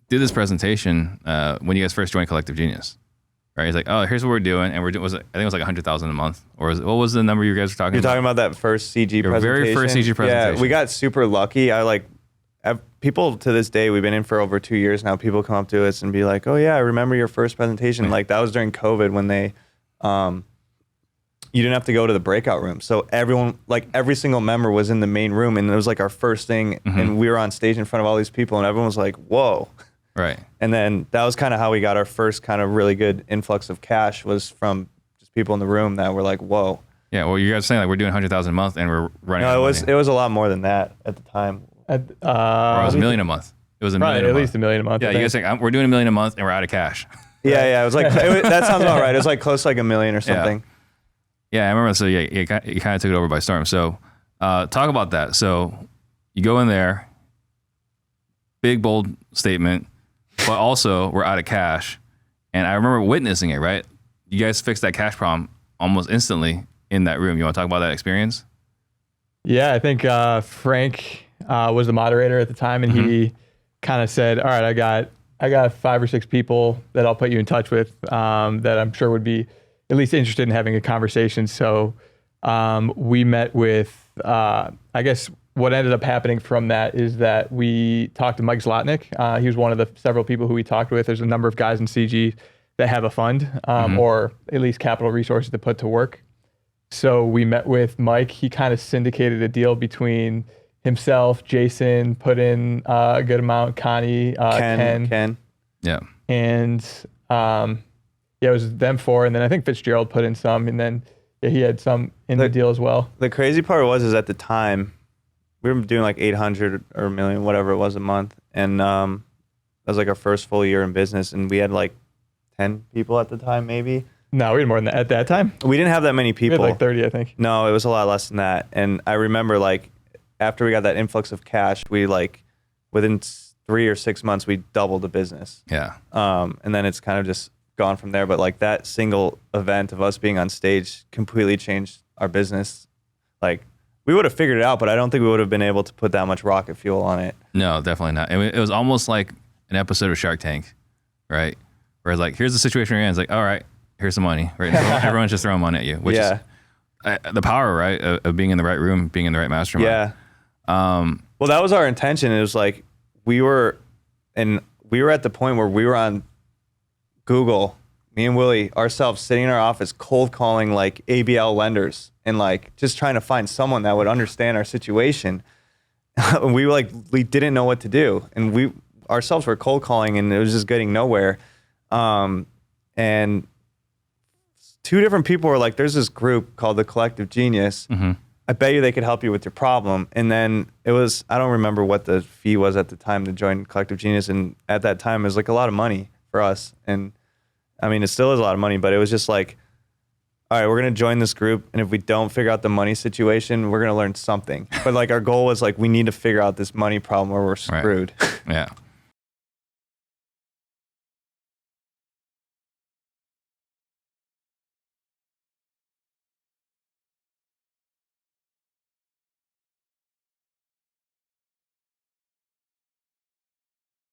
did this presentation when you guys first joined Collective Genius. Right? He's like, oh, here's what we're doing, and I think it was like 100,000 a month, or what was the number you guys were talking about? You're talking about that first CG Your presentation? very first CG presentation. Yeah, we got super lucky. People to this day, we've been in for over 2 years now. People come up to us and be like, "Oh yeah, I remember your first presentation." Right. Like that was during COVID when they, you didn't have to go to the breakout room, so everyone, like every single member, was in the main room, and it was like our first thing, and we were on stage in front of all these people, and everyone was like, "Whoa." Right. And then that was kind of how we got our first kind of really good influx of cash, was from just people in the room that were like, whoa. Yeah, well, you guys are saying like we're doing 100,000 a month and we're running out of money. It was a lot more than that at the time. Or it was $1 million a month. It was $1 million a month. At least $1 million a month. Yeah, you guys saying we're doing $1 million a month and we're out of cash. Yeah, it was like, that sounds about right. It was like close to like $1 million or something. Yeah, I remember. So yeah, you kind of took it over by storm. So talk about that. So you go in there, big, bold statement, but also we're out of cash. And I remember witnessing it, right? You guys fixed that cash problem almost instantly in that room. You want to talk about that experience? Yeah, I think Frank was the moderator at the time, and he kind of said, all right, I got 5 or 6 people that I'll put you in touch with that I'm sure would be at least interested in having a conversation. So we met with, I guess what ended up happening from that is that we talked to Mike Zlotnick. He was one of the several people who we talked with. There's a number of guys in CG that have a fund or at least capital resources to put to work. So we met with Mike. He kind of syndicated a deal between himself, Jason, put in a good amount, Connie, Ken. Yeah. And it was them 4. And then I think Fitzgerald put in some. And then he had some in the deal as well. The crazy part was at the time, we were doing like 800 or $1 million, whatever it was a month. And that was like our first full year in business. And we had like 10 people at the time, maybe. No, we had more than that at that time. We didn't have that many people. We had like 30, I think. No, it was a lot less than that. And I remember like after we got that influx of cash, we like within 3 or 6 months, we doubled the business. Yeah. And then it's kind of just gone from there. But like that single event of us being on stage completely changed our business. Like we would have figured it out, but I don't think we would have been able to put that much rocket fuel on it. No, definitely not. It was almost like an episode of Shark Tank, right? Where it's like, here's the situation you're in. It's like, all right, here's some money. Right? Everyone's just throwing money at you, which is the power, right, of being in the right room, being in the right mastermind. Yeah. Well, that was our intention. It was like we were at the point where we were on Google, me and Willie ourselves sitting in our office, cold calling like ABL lenders and like just trying to find someone that would understand our situation. we didn't know what to do, and we ourselves were cold calling, and it was just getting nowhere. And 2 different people were like, there's this group called the Collective Genius. I bet you they could help you with your problem. And then it was, I don't remember what the fee was at the time to join Collective Genius. And at that time, it was like a lot of money for us. And I mean, it still is a lot of money, but it was just like, all right, we're going to join this group. And if we don't figure out the money situation, we're going to learn something. But like our goal was like, we need to figure out this money problem or we're screwed. Right. Yeah.